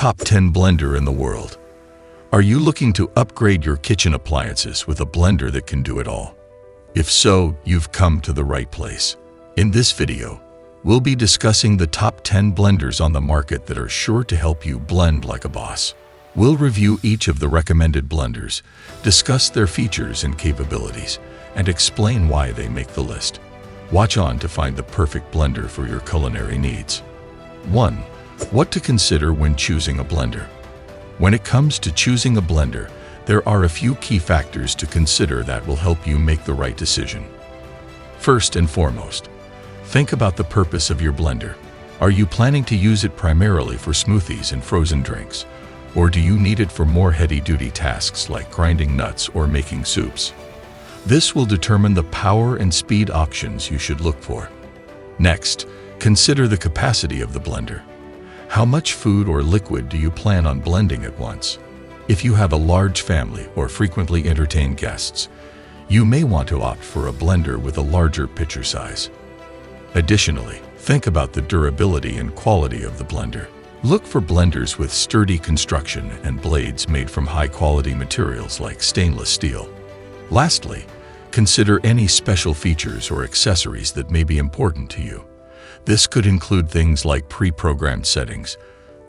Top 10 blender in the world. Are you looking to upgrade your kitchen appliances with a blender that can do it all? If so, you've come to the right place. In this video, we'll be discussing the top 10 blenders on the market that are sure to help you blend like a boss. We'll review each of the recommended blenders, discuss their features and capabilities, and explain why they make the list. Watch on to find the perfect blender for your culinary needs. 1. What to consider when choosing a blender. When it comes to choosing a blender, there are a few key factors to consider that will help you make the right decision. First and foremost, think about the purpose of your blender. Are you planning to use it primarily for smoothies and frozen drinks? Or do you need it for more heavy-duty tasks like grinding nuts or making soups? This will determine the power and speed options you should look for. Next, consider the capacity of the blender. How much food or liquid do you plan on blending at once? If you have a large family or frequently entertain guests, you may want to opt for a blender with a larger pitcher size. Additionally, think about the durability and quality of the blender. Look for blenders with sturdy construction and blades made from high-quality materials like stainless steel. Lastly, consider any special features or accessories that may be important to you. This could include things like pre-programmed settings,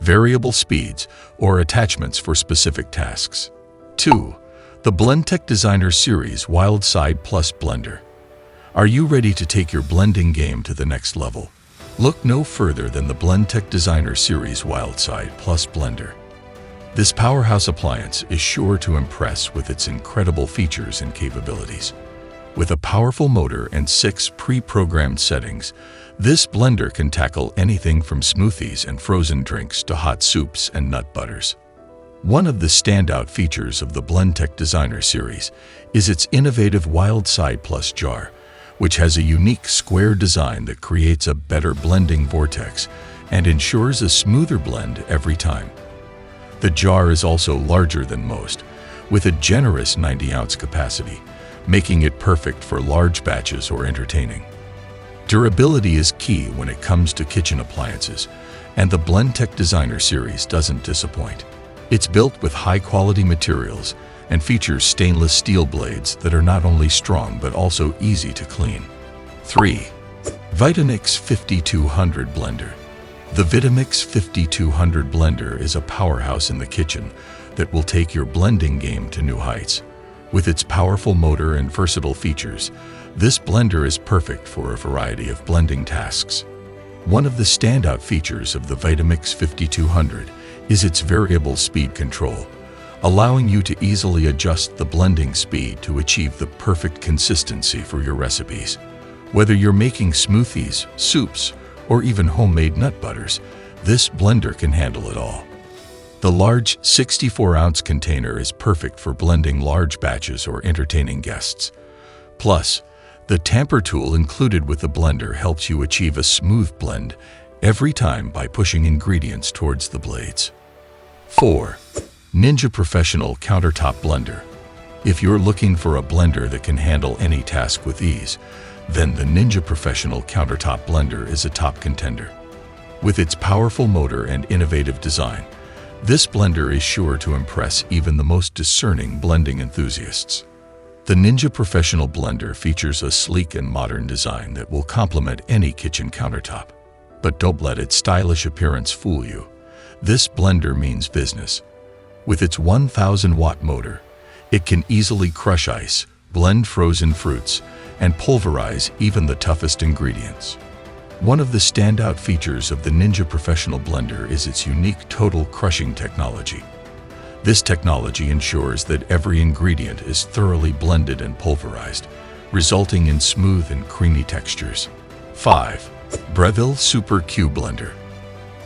variable speeds, or attachments for specific tasks. 2. The Blendtec Designer Series WildSide Plus Blender. Are you ready to take your blending game to the next level? Look no further than the Blendtec Designer Series WildSide Plus Blender. This powerhouse appliance is sure to impress with its incredible features and capabilities. With a powerful motor and 6 pre-programmed settings, this blender can tackle anything from smoothies and frozen drinks to hot soups and nut butters. One of the standout features of the Blendtec Designer Series is its innovative WildSide Plus jar, which has a unique square design that creates a better blending vortex and ensures a smoother blend every time. The jar is also larger than most, with a generous 90-ounce capacity, making it perfect for large batches or entertaining. Durability is key when it comes to kitchen appliances, and the Blendtec Designer Series doesn't disappoint. It's built with high-quality materials and features stainless steel blades that are not only strong but also easy to clean. 3. Vitamix 5200 Blender. The Vitamix 5200 blender is a powerhouse in the kitchen that will take your blending game to new heights. With its powerful motor and versatile features, this blender is perfect for a variety of blending tasks. One of the standout features of the Vitamix 5200 is its variable speed control, allowing you to easily adjust the blending speed to achieve the perfect consistency for your recipes. Whether you're making smoothies, soups, or even homemade nut butters, this blender can handle it all. The large 64-ounce container is perfect for blending large batches or entertaining guests. Plus, the tamper tool included with the blender helps you achieve a smooth blend every time by pushing ingredients towards the blades. 4. Ninja Professional Countertop Blender. If you're looking for a blender that can handle any task with ease, then the Ninja Professional Countertop Blender is a top contender. With its powerful motor and innovative design, this blender is sure to impress even the most discerning blending enthusiasts. The Ninja Professional Blender features a sleek and modern design that will complement any kitchen countertop. But don't let its stylish appearance fool you. This blender means business. With its 1,000-watt motor, it can easily crush ice, blend frozen fruits, and pulverize even the toughest ingredients. One of the standout features of the Ninja Professional Blender is its unique total crushing technology. This technology ensures that every ingredient is thoroughly blended and pulverized, resulting in smooth and creamy textures. 5. Breville Super Q Blender.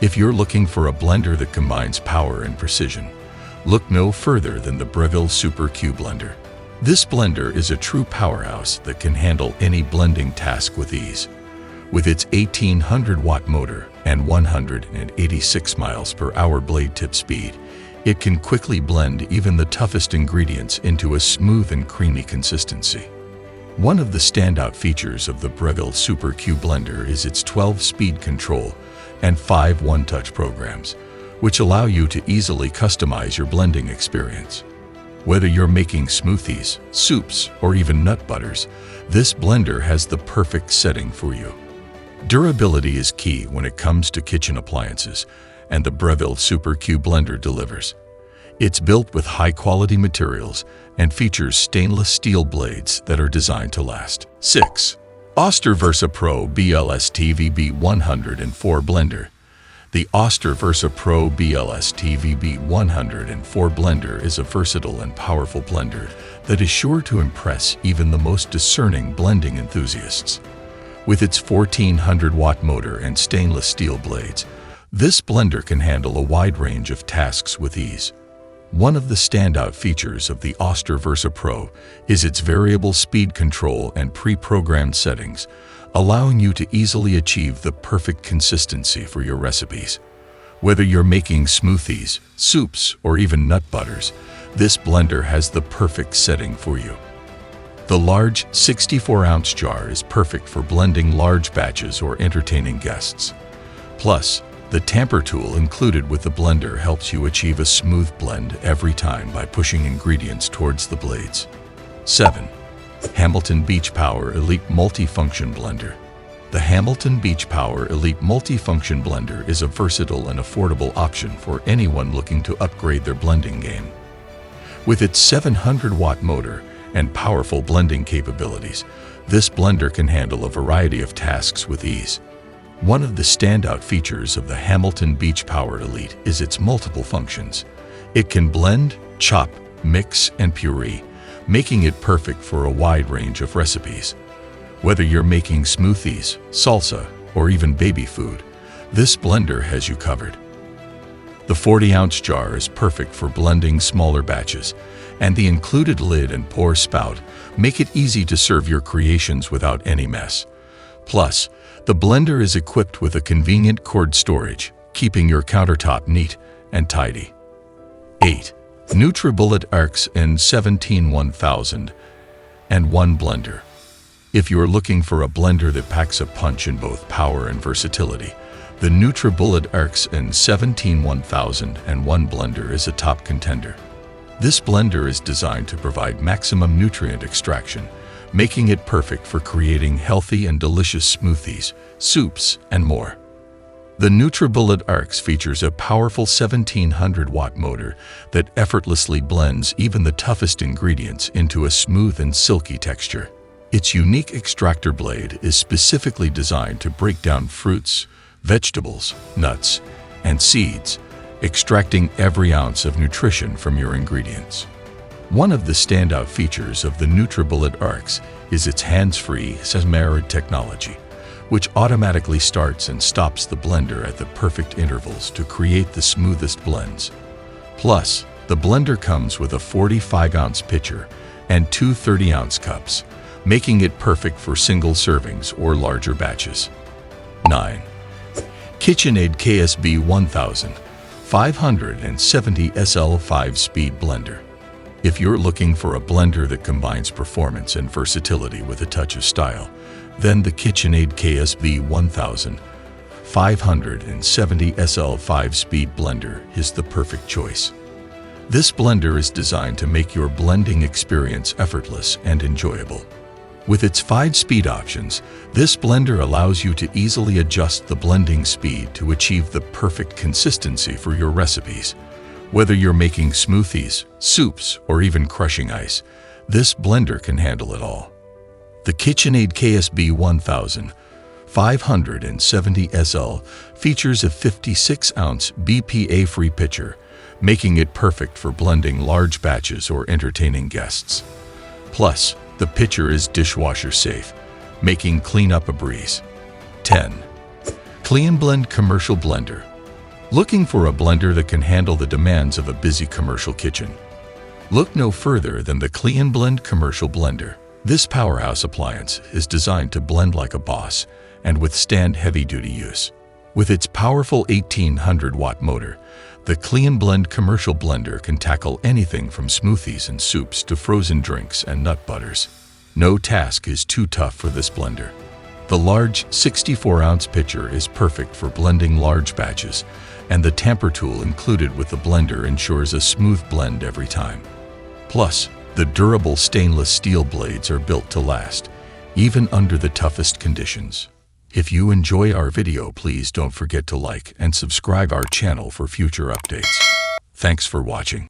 If you're looking for a blender that combines power and precision, look no further than the Breville Super Q Blender. This blender is a true powerhouse that can handle any blending task with ease. With its 1,800-watt motor and 186 miles per hour blade tip speed, it can quickly blend even the toughest ingredients into a smooth and creamy consistency. One of the standout features of the Breville Super Q blender is its 12-speed control and 5 one-touch programs, which allow you to easily customize your blending experience. Whether you're making smoothies, soups, or even nut butters, this blender has the perfect setting for you. Durability is key when it comes to kitchen appliances, and the Breville Super Q blender delivers. It's built with high-quality materials and features stainless steel blades that are designed to last. 6. Oster Versa Pro BLS TVB 104 Blender. The Oster Versa Pro BLS TVB 104 blender is a versatile and powerful blender that is sure to impress even the most discerning blending enthusiasts. With its 1400-watt motor and stainless steel blades, this blender can handle a wide range of tasks with ease. One of the standout features of the Oster Versa Pro is its variable speed control and pre-programmed settings, allowing you to easily achieve the perfect consistency for your recipes. Whether you're making smoothies, soups, or even nut butters, this blender has the perfect setting for you. The large 64-ounce jar is perfect for blending large batches or entertaining guests. Plus, the tamper tool included with the blender helps you achieve a smooth blend every time by pushing ingredients towards the blades. 7. Hamilton Beach Power Elite Multifunction Blender. The Hamilton Beach Power Elite Multifunction Blender is a versatile and affordable option for anyone looking to upgrade their blending game. With its 700-watt motor and powerful blending capabilities, this blender can handle a variety of tasks with ease. One of the standout features of the Hamilton Beach Power Elite is its multiple functions. It can blend, chop, mix, and puree, making it perfect for a wide range of recipes. Whether you're making smoothies, salsa, or even baby food, this blender has you covered. The 40-ounce jar is perfect for blending smaller batches, and the included lid and pour spout make it easy to serve your creations without any mess. Plus, the blender is equipped with a convenient cord storage, keeping your countertop neat and tidy. 8. NutriBullet Arx N17 1001 Blender. If you're looking for a blender that packs a punch in both power and versatility, the NutriBullet Arx N17 1001 blender is a top contender. This blender is designed to provide maximum nutrient extraction, making it perfect for creating healthy and delicious smoothies, soups, and more. The NutriBullet Arx features a powerful 1700-watt motor that effortlessly blends even the toughest ingredients into a smooth and silky texture. Its unique extractor blade is specifically designed to break down fruits, vegetables, nuts, and seeds, extracting every ounce of nutrition from your ingredients. One of the standout features of the NutriBullet Arx is its hands-free Sesmarid technology, which automatically starts and stops the blender at the perfect intervals to create the smoothest blends. Plus, the blender comes with a 45-ounce pitcher and two 30-ounce cups, making it perfect for single servings or larger batches. 9. KitchenAid KSB 1570 SL 5-Speed Blender. If you're looking for a blender that combines performance and versatility with a touch of style, then the KitchenAid KSB 1570 SL 5-Speed Blender is the perfect choice. This blender is designed to make your blending experience effortless and enjoyable. With its 5-speed options, this blender allows you to easily adjust the blending speed to achieve the perfect consistency for your recipes. Whether you're making smoothies, soups, or even crushing ice, this blender can handle it all. The KitchenAid KSB 1570 SL features a 56-ounce BPA-free pitcher, making it perfect for blending large batches or entertaining guests. Plus, the pitcher is dishwasher safe, making cleanup a breeze. 10. CleanBlend Commercial Blender. Looking for a blender that can handle the demands of a busy commercial kitchen? Look no further than the CleanBlend Commercial Blender. This powerhouse appliance is designed to blend like a boss and withstand heavy-duty use. With its powerful 1800-watt motor, the CleanBlend Commercial Blender can tackle anything from smoothies and soups to frozen drinks and nut butters. No task is too tough for this blender. The large 64-ounce pitcher is perfect for blending large batches, And the tamper tool included with the blender ensures a smooth blend every time. Plus, the durable stainless steel blades are built to last, even under the toughest conditions. If you enjoy our video, please don't forget to like and subscribe our channel for future updates. Thanks for watching.